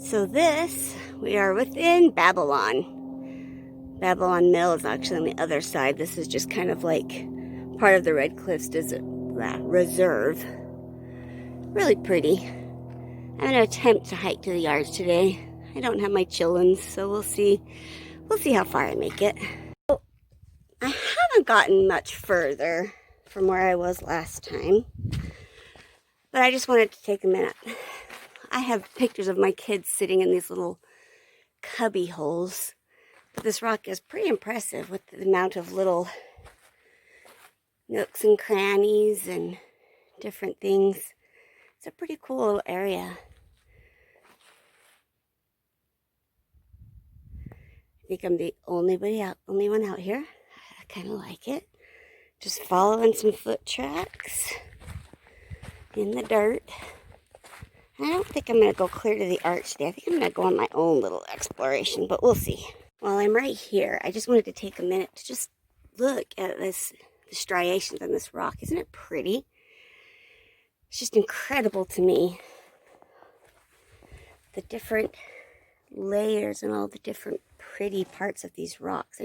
We are within Babylon. Babylon Mill is actually on the other side. This is just kind of like part of the Red Cliffs Reserve. Really pretty. I'm going to attempt to hike to the yards today. I don't have my chillins, so we'll see. We'll see how far I make it. Oh, I haven't gotten much further from where I was last time, but I just wanted to take a minute. I have pictures of my kids sitting in these little cubby holes. But this rock is pretty impressive with the amount of little nooks and crannies and different things. It's a pretty cool little area. I think I'm the only one out here. I kind of like it. Just following some foot tracks in the dirt. I don't think I'm going to go clear to the arch today. I think I'm going to go on my own little exploration, but we'll see. While I'm right here, I just wanted to take a minute to just look at the striations on this rock. Isn't it pretty? It's just incredible to me. The different layers and all the different pretty parts of these rocks.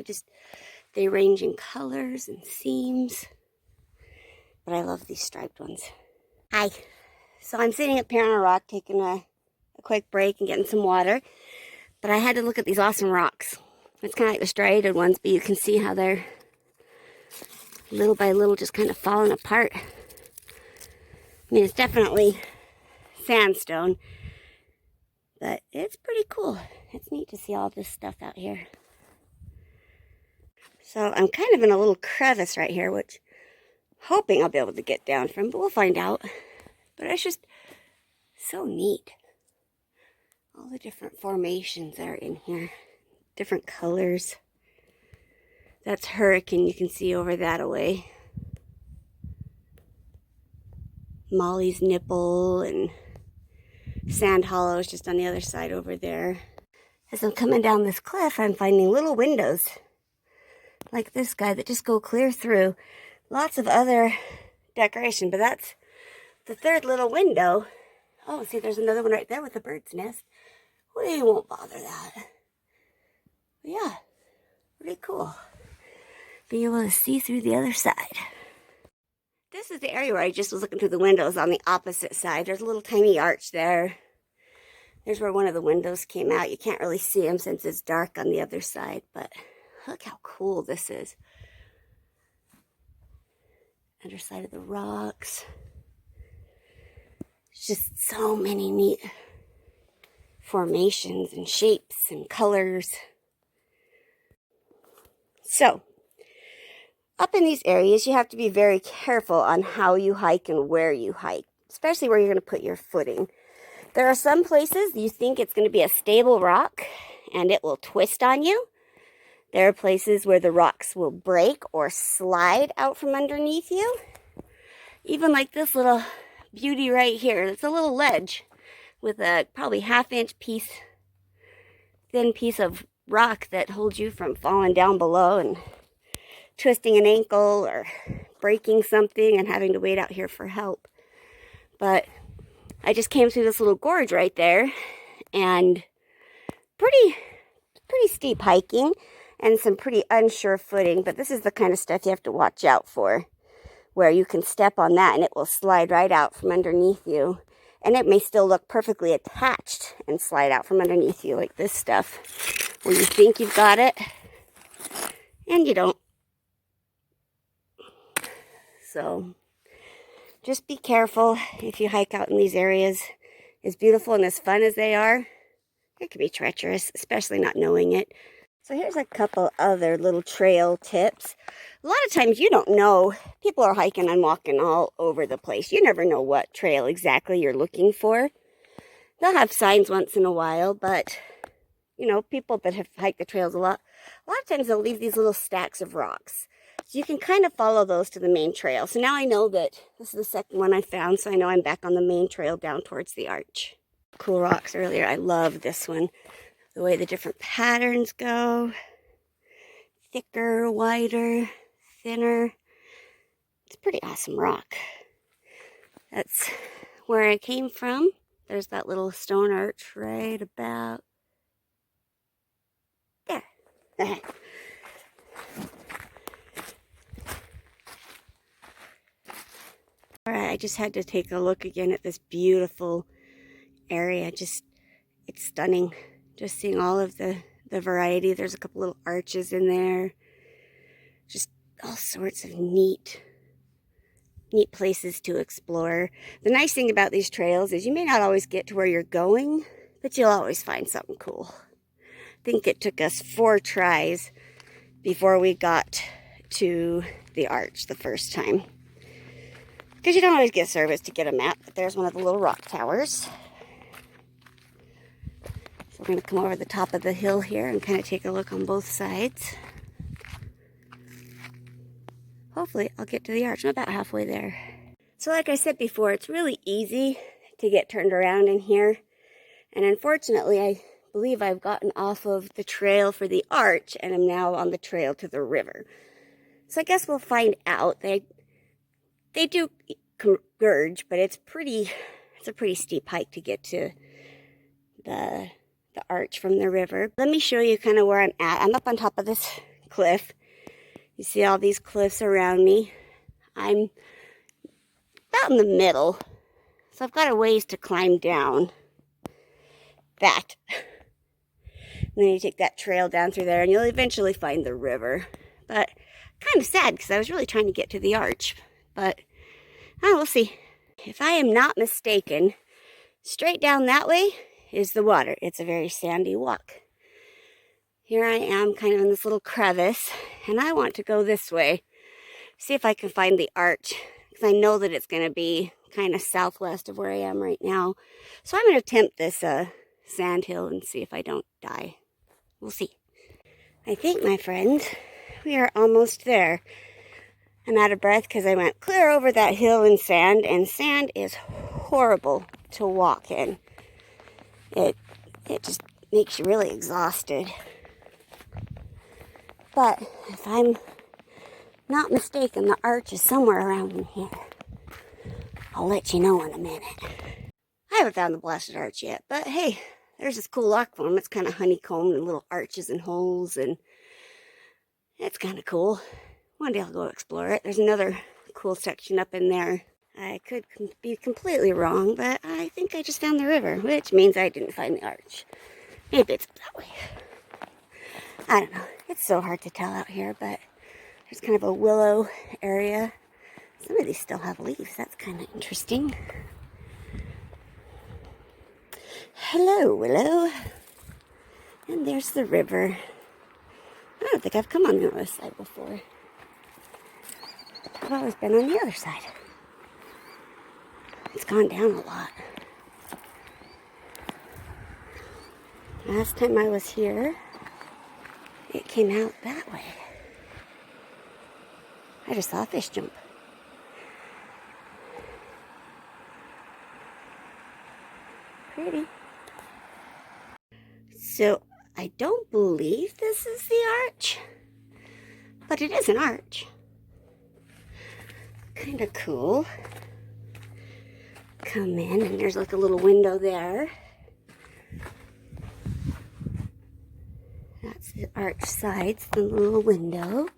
They range in colors and seams. But I love these striped ones. Hi. So I'm sitting up here on a rock taking a quick break and getting some water. But I had to look at these awesome rocks. It's kind of like the striated ones, but you can see how they're little by little just kind of falling apart. I mean, it's definitely sandstone, but it's pretty cool. It's neat to see all this stuff out here. So I'm kind of in a little crevice right here, which I'm hoping I'll be able to get down from, but we'll find out. But it's just so neat. All the different formations that are in here. Different colors. That's Hurricane, you can see over that away. Molly's Nipple and Sand Hollow is just on the other side over there. As I'm coming down this cliff, I'm finding little windows like this guy that just go clear through. Lots of other decoration, but that's the third little window. Oh, see, there's another one right there with a bird's nest. We won't bother that. But yeah, pretty cool. Being able to see through the other side. This is the area where I just was looking through the windows on the opposite side. There's a little tiny arch there. There's where one of the windows came out. You can't really see them since it's dark on the other side, but look how cool this is. Underside of the rocks. It's just so many neat formations and shapes and colors. So, up in these areas, you have to be very careful on how you hike and where you hike, especially where you're going to put your footing. There are some places you think it's going to be a stable rock and it will twist on you. There are places where the rocks will break or slide out from underneath you. Even like this little beauty right here. It's a little ledge with a probably half-inch thin piece of rock that holds you from falling down below and twisting an ankle or breaking something and having to wait out here for help. But I just came through this little gorge right there, and pretty steep hiking and some pretty unsure footing, but this is the kind of stuff you have to watch out for, where you can step on that and it will slide right out from underneath you. And it may still look perfectly attached and slide out from underneath you like this stuff, where you think you've got it and you don't. So just be careful if you hike out in these areas. As beautiful and as fun as they are, it can be treacherous, especially not knowing it. So here's a couple other little trail tips. A lot of times you don't know. People are hiking and walking all over the place. You never know what trail exactly you're looking for. They'll have signs once in a while, but you know, people that have hiked the trails a lot of times they'll leave these little stacks of rocks. So you can kind of follow those to the main trail. So now I know that this is the second one I found, so I know I'm back on the main trail down towards the arch. Cool rocks earlier. I love this one. The way the different patterns go. Thicker, wider, thinner. It's a pretty awesome rock. That's where I came from. There's that little stone arch right about there. All right, I just had to take a look again at this beautiful area. It's stunning. Just seeing all of the variety. There's a couple little arches in there. Just all sorts of neat places to explore. The nice thing about these trails is you may not always get to where you're going, but you'll always find something cool. I think it took us 4 tries before we got to the arch the first time. Because you don't always get service to get a map, but there's one of the little rock towers. So we're going to come over the top of the hill here and kind of take a look on both sides. Hopefully I'll get to the arch. I'm about halfway there. So like I said before, it's really easy to get turned around in here. And unfortunately, I believe I've gotten off of the trail for the arch and am now on the trail to the river. So I guess we'll find out. They do converge, but it's a pretty steep hike to get to the arch from the river. Let me show you kind of where I'm at. I'm up on top of this cliff. You see all these cliffs around me. I'm about in the middle, so I've got a ways to climb down that. And then you take that trail down through there, and you'll eventually find the river. But kind of sad, because I was really trying to get to the arch. But, we'll see. If I am not mistaken, straight down that way is the water. It's a very sandy walk. Here I am kind of in this little crevice, and I want to go this way, see if I can find the arch, because I know that it's going to be kind of southwest of where I am right now. So I'm going to attempt this sand hill and see if I don't die. We'll see. I think, my friends, we are almost there. I'm out of breath because I went clear over that hill in sand, and sand is horrible to walk in. It just makes you really exhausted. But if I'm not mistaken, the arch is somewhere around in here. I'll let you know in a minute. I haven't found the blasted arch yet, but hey, there's this cool rock form. It's kind of honeycombed and little arches and holes, and it's kind of cool. One day I'll go explore it. There's another cool section up in there. I could be completely wrong, but I think I just found the river, which means I didn't find the arch. Maybe it's up that way. I don't know. It's so hard to tell out here, but there's kind of a willow area. Some of these still have leaves. That's kind of interesting. Hello, willow. And there's the river. I don't think I've come on the other side before. I've always been on the other side. It's gone down a lot. Last time I was here, it came out that way. I just saw a fish jump. Pretty. So, I don't believe this is the arch, but it is an arch. Kind of cool. Come in, and there's like a little window there. That's the arch sides, the little window.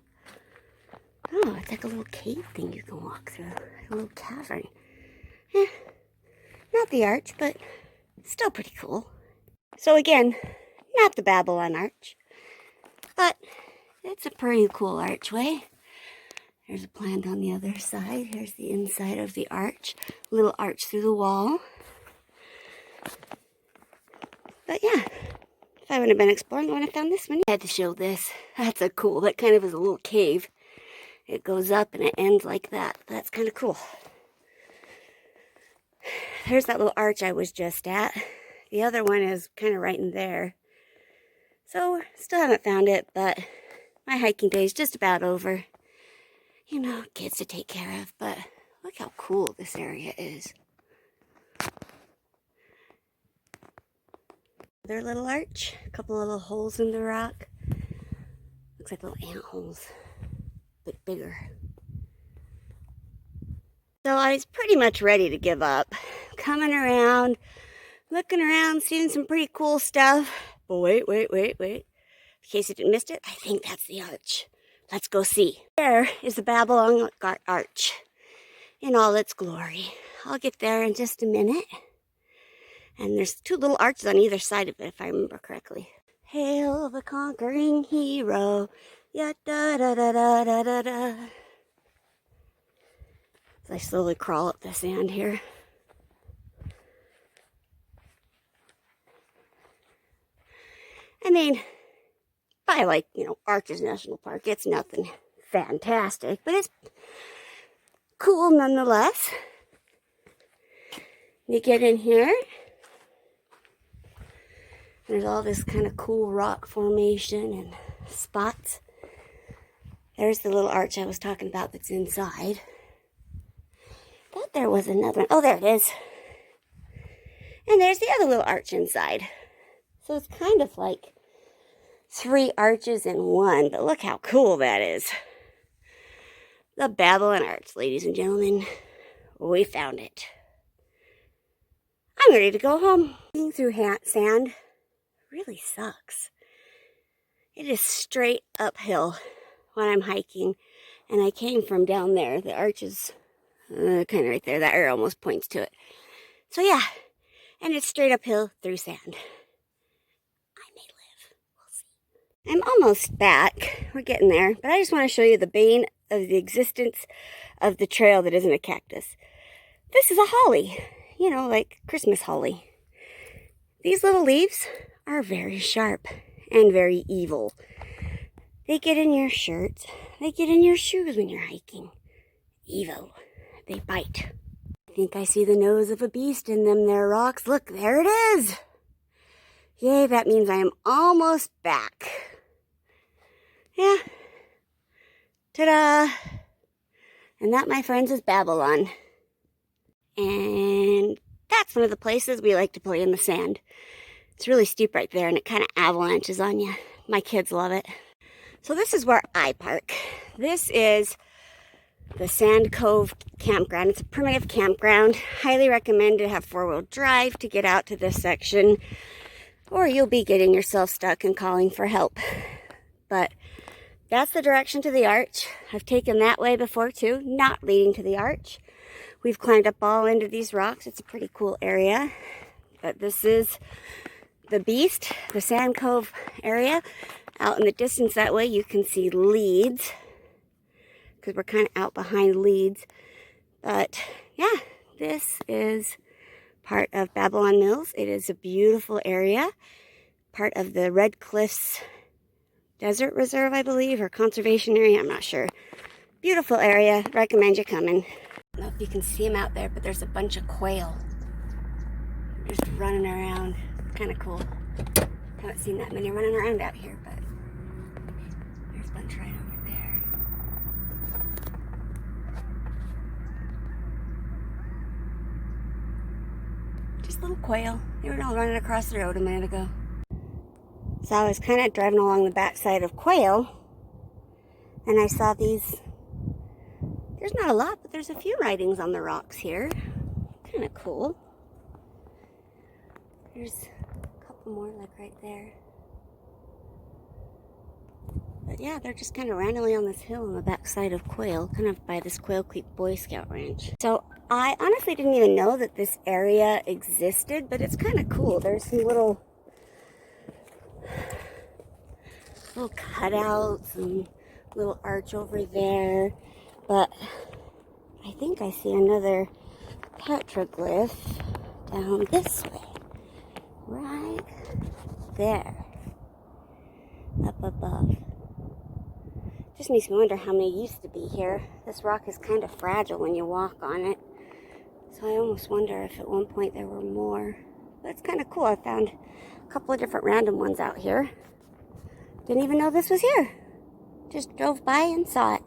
Oh, it's like a little cave thing you can walk through. A little cavern. Not the arch, but still pretty cool. So again, not the Babylon arch, but it's a pretty cool archway. There's a plant on the other side. Here's the inside of the arch. A little arch through the wall. But yeah, if I wouldn't have been exploring, I would have found this one. I had to show this. That's a cool, that kind of is a little cave. It goes up and it ends like that. That's kind of cool. There's that little arch I was just at. The other one is kind of right in there. So, still haven't found it, but my hiking day is just about over. You know, kids to take care of, but look how cool this area is. Another little arch, a couple little holes in the rock. Looks like little ant holes, but bigger. So I was pretty much ready to give up. Coming around looking around, seeing some pretty cool stuff. But wait. In case you missed it, I think that's the arch. Let's go see. There is the Babylon Arch in all its glory. I'll get there in just a minute. And there's two little arches on either side of it, if I remember correctly. Hail the conquering hero. Ya da da da da da da da. As I slowly crawl up the sand here. I mean, I like, Arches National Park. It's nothing fantastic, but it's cool nonetheless. You get in here. There's all this kind of cool rock formation and spots. There's the little arch I was talking about that's inside. Thought there was another one. Oh, there it is. And there's the other little arch inside. So it's kind of like 3 arches in one, but look how cool that is. The Babylon Arch, ladies and gentlemen. We found it. I'm ready to go home. Being through sand really sucks. It is straight uphill when I'm hiking, and I came from down there. The arch is kind of right there. That arrow almost points to it. So yeah, and it's straight uphill through sand. I may live. We'll see. I'm almost back. We're getting there, but I just want to show you the bane of the existence of the trail that isn't a cactus. This is a holly, like Christmas holly. These little leaves are very sharp and very evil. They get in your shirts. They get in your shoes when you're hiking. Evil. They bite. I think I see the nose of a beast in them there rocks. Look, there it is. Yay, that means I am almost back. Yeah. Ta-da. And that, my friends, is Babylon. And that's one of the places we like to play in the sand. It's really steep right there, and it kind of avalanches on you. My kids love it. So this is where I park. This is the Sand Cove Campground. It's a primitive campground. Highly recommend to have 4-wheel drive to get out to this section, or you'll be getting yourself stuck and calling for help. But that's the direction to the arch. I've taken that way before too, not leading to the arch. We've climbed up all into these rocks. It's a pretty cool area. But this is the beast, the Sand Cove area. Out in the distance that way you can see Leeds, because we're kind of out behind Leeds. But yeah, this is part of Babylon Mills. It is a beautiful area, part of the Red Cliffs Desert Reserve, I believe, or conservation area, I'm not sure. Beautiful area, recommend you coming. I don't know if you can see them out there, but there's a bunch of quail just running around. Kind of cool. Haven't seen that many running around out here, but there's a bunch right over there. Just little quail. They were all running across the road a minute ago. So I was kind of driving along the backside of Quail, and I saw these. There's not a lot, but there's a few writings on the rocks here. Kind of cool. There's a couple more, like right there. But yeah, they're just kind of randomly on this hill on the backside of Quail, kind of by this Quail Creek Boy Scout Ranch. So I honestly didn't even know that this area existed, but it's kind of cool. There's some little cutouts and little arch over there. But I think I see another petroglyph down this way. Right there. Up above. Just makes me wonder how many used to be here. This rock is kind of fragile when you walk on it. So I almost wonder if at one point there were more. But it's kind of cool. I found a couple of different random ones out here. Didn't even know this was here. Just drove by and saw it.